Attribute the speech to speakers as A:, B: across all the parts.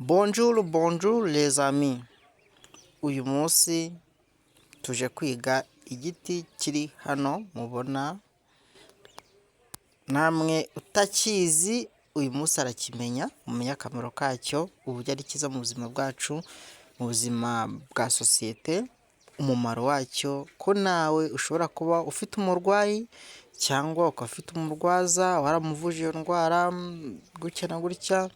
A: Bonjour, bonjour les amis. Uyu munsi tuje kwiga igiti kiri hano mubona, namwe utakizi uyu munsi arakimenya, mumenye akamaro kacyo, uburyo ari cyiza mu buzima bwacu, mu buzima bwa sosiyete, umumaro wacyo, ko nawe ushobora kuba ufite umurwayi cyangwa ukaba ufite umurwaza waramuvuje iyo ndwara gutya na gutya,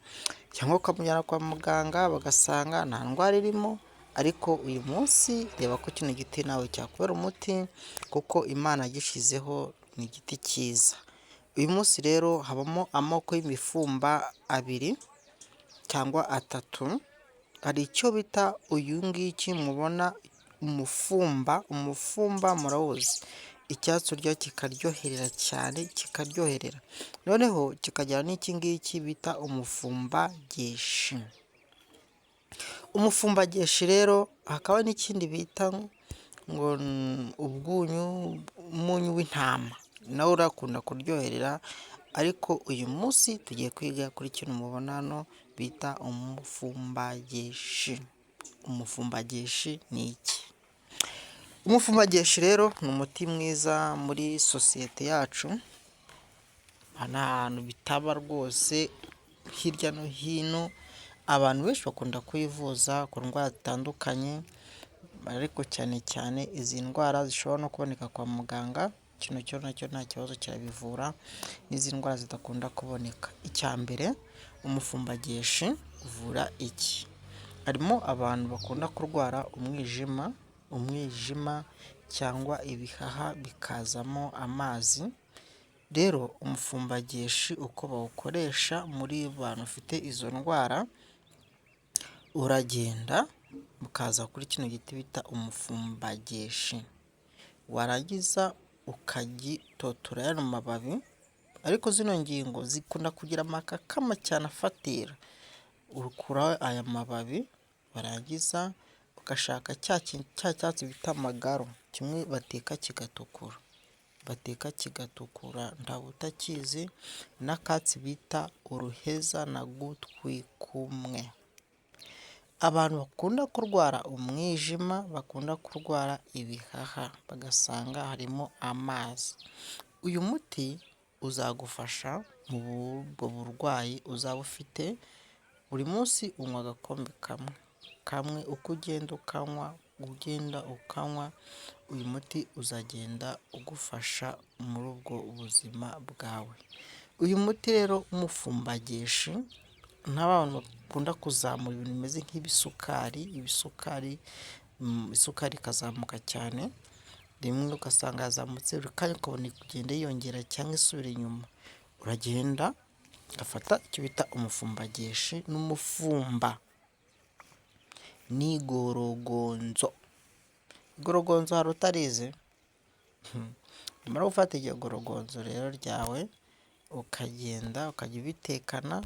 A: cyangwa ukamujyana kwa muganga bagasanga nta ndwara irimo, ariko uyu munsi reba ko kino giti nawe cyakubera umuti kuko Imana yagishyizeho, ni igiti cyiza. Uyu munsi rero habamo amoko y'imifumba abiri cyangwa atatu. Hari icyo bita uyu ngiki mubona umufumba murawuzi, icyatsi urya kikaryoherera cyane, kikaryoherera. Noneho kikagira n'iki ngiki bita umufumbageshi. Umufumbageshi rero hakaba n'ikindi bita ngo umunyu w'intama, nawe urakunda kuryoherera, ariko uyu munsi tugiye kwiga kuri kino mubona hano bita umufumbageshi. Umufumbageshi ni iki? Umufumbageshi rero ni umuti mwiza muri sosiyete yacu, ni ahantu bitaba rwose, hirya no hino abantu benshi bakunda kwivuza ku ndwara zitandukanye, ariko cyane cyane izi ndwara zishobora no kuboneka kwa muganga, kino cyo nacyo nta kibazo kirabivura, n'izi ndwara zidakunda kuboneka. Icya mbere, umufumbageshi uvura iki? Harimo abantu bakunda kurwara umwijima cyangwa ibihaha bikazamo amazi. Rero umufumbageshi uko bawukoresha muri bantu bafite izo ndwara, uragenda ukaza kuri kino giti bita umufumbageshi, warangiza ukagitotora yano mababi, ariko zino ngingo zikunda kugira amakakama cyane afatira. Ukuraho aya mababi, warangiza ugashaka cya cyatsi bita amagaro, kimwe bateka kigatukura, ntawe utakizi, n'akatsi bita uruheza na gutwi kumwe. Abantu bakunda kurwara umwijima, bakunda kurwara ibihaha, bagasanga harimo amazi, uyu muti uzagufasha mu ubwo burwayi uzaba ufite. Buri munsi unywa agakombe kamwe, uko ugenda ukanywa, uyu muti uzagenda ugufasha muri ubwo buzima bwawe. Uyu muti rero umufumbageshi, nk'abantu bakunda kuzamura ibintu bimeze nk'ibisukari, isukari ikazamuka cyane, rimwe ugasanga yazamutse buri kanya ukabona kugenda yiyongera cyangwa isubira inyuma, uragenda ugafata icyo bita umufumbageshi n'umufumba n'igorogonzo. Igorogonzo hari utarize? Nyamara gufata iryo gorogonzo rero ryawe, ukagenda ukajya ubitekana,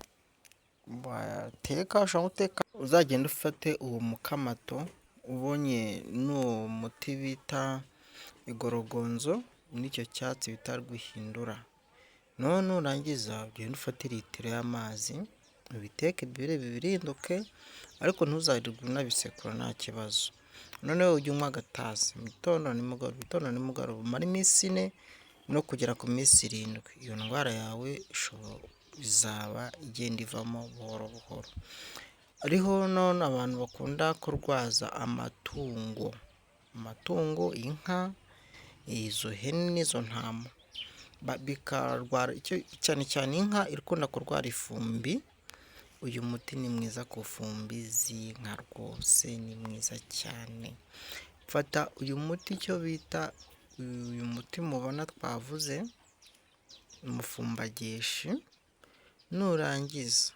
A: wateka ushobora guteka, uzagenda ufate uwo mukamato ubonye n'uwo muti bita igorogonzo n'icyo cyatsi bita rwihindura, none urangiza ugenda ufate litiro y'amazi, ubiteke birinduke, ariko ntuzarirwe unabisekura, nta kibazo. Noneho ujye unywa agatasi mu gitondo nimugoroba, umara iminsi 4 no kugera ku minsi 7, iyo ndwara yawe izaba igenda ivamo buhoro buhoro. Hariho none abantu bakunda kurwaza amatungo, inka, izo hene n'izo ntama, bikarwara cyane cyane inka ikunda kurwara ifumbi. Uyu muti ni mwiza ku fumbi z'inka rwose, ni mwiza cyane. Fata uyu muti, icyo bita uyu muti mubona twavuze, umufumbageshi, nurangiza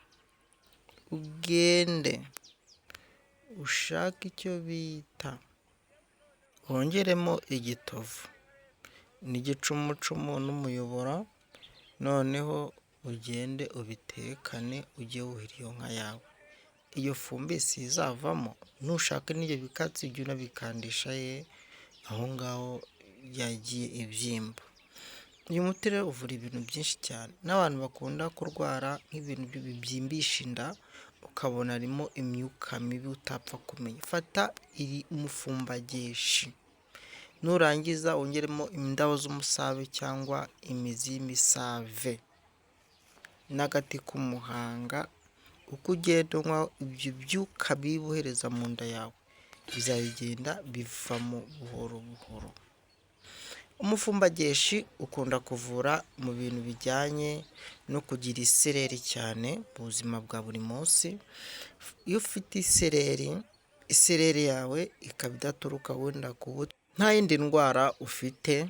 A: ugende ushake icyo bita, wongeremo igitovu n'igicumucumu n'umuyoboro, noneho ugende ubitekane, ujye wuhira iyo nka yawe. Iyo fumbi si izavamo, nushaka n'ibyo bikatsi ujye unabikandisha aho ngaho yagiye ibyimba. Uyu muti rero uvura ibintu byinshi cyane, n'abantu bakunda kurwara nk'ibintu bibyimbisha inda, ukabona harimo imyuka mibi utapfa kumenya, fata iri umufumbageshi, nurangiza wongeremo indabo z'umusave cyangwa imizi y'imisave n'agati k'umuhanga. Uko ugenda unywa, ibyo byuka bibohereza mu nda yawe bizagenda bivamo buhoro buhoro. Umufumbageshi ukunda kuvura mu bintu bijyanye no kugira isereri cyane mu buzima bwa buri munsi. Iyo ufite isereri yawe ikaba idaturuka wenda nta yindi ndwara ufite,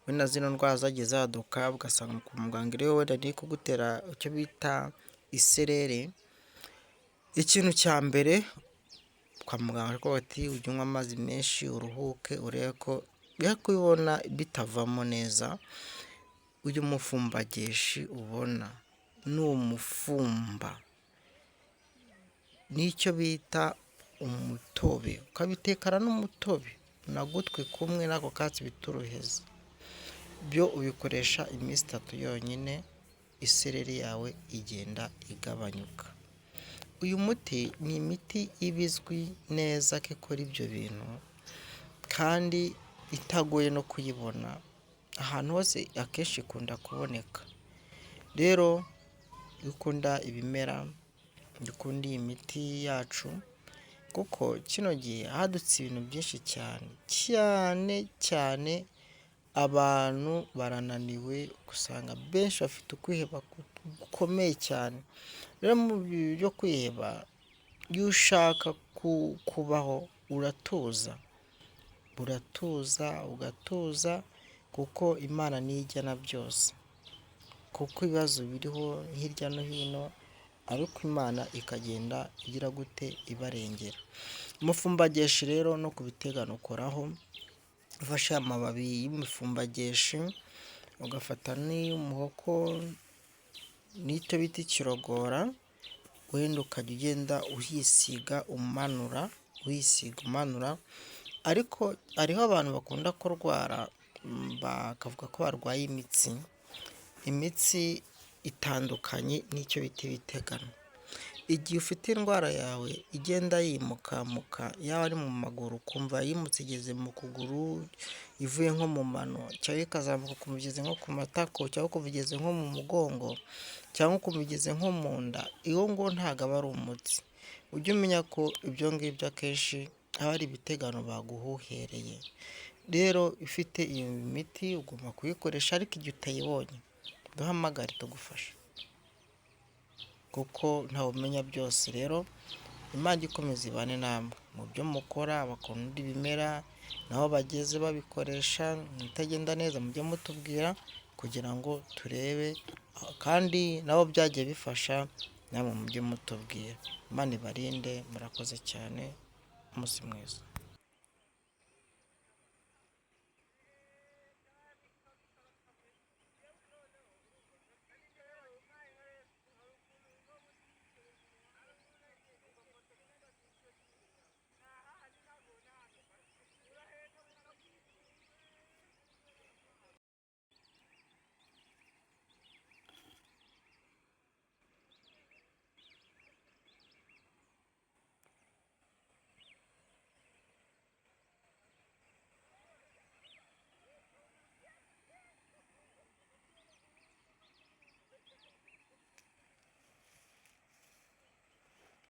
A: wenda zino ndwara zagiye zaduka ugasanga kwa muganga rero wenda ni kugutera icyo bita isereri, ikintu cya mbere kwa muganga ariko bati ujye unywa amazi menshi, uruhuke, urebe ko kubibona bitavamo neza. Uyu mufumbageshi ubona ni umufumba, nicyo bita umutobe, ukabitekana n'umutobe unagutwe kumwe n'ako katsi bita uruheza, byo ubikoresha iminsi 3 yonyine, isereri yawe igenda igabanyuka. Uyu muti ni imiti ibizwi neza ko ikora ibyo bintu kandi itagoye no kuyibona, ahantu hose akenshi ikunda kuboneka. Rero iyo ukunda ibimera, ukunda iyi miti yacu, kuko kino gihe hadutse ibintu byinshi cyane, abantu barananiwe, usanga benshi bafite ukwiheba gukomeye cyane. Rero mu byo kwiheba, iyo ushaka kubaho ugatuza, kuko Imana niyo igena byose, kuko ibibazo biriho hirya no hino, ariko Imana ikagenda igira gute ibarengera. Umufumbageshi rero no kubitegana ukoraho, ufashe amababi y'imifumbageshi ugafata n'iy'umuhoko n'icyo bita ikirogora, wenda ukajya ugenda uhisiga umanura, ariko hariho abantu bakunda kurwara bakavuga ko barwaye imitsi itandukanye n'icyo bita ibitegano. Igihe ufite indwara yawe igenda yimukamuka, yaba ari mu maguru ukumva yimutse igeze mu kuguru, ivuye nko mu mano, cyangwa ikazamuka ukumva igeze nko ku matako, cyangwa ukumva igeze nko mu mugongo, cyangwa ukumva igeze nko mu nda, iyo ngo ntabwo aba ari umutsi. Ujye umenya ko ibyo ngibyo akenshi aba ari ibitegano baguhuhereye. Rero ufite iyo miti ugomba kuyikoresha, ariko igihe utayibonye duhamagare tugufasha, kuko ntawe umenya byose. Rero Imana ikomeza ibane namwe mu byo mukora, bakunda ibimera naho bageze babikoresha, itagenda neza mujye mutubwira kugira ngo turebe, kandi nabo byagiye bifasha namwe mujye mutubwira. Imana ibarinde, murakoze cyane, umunsi mwiza.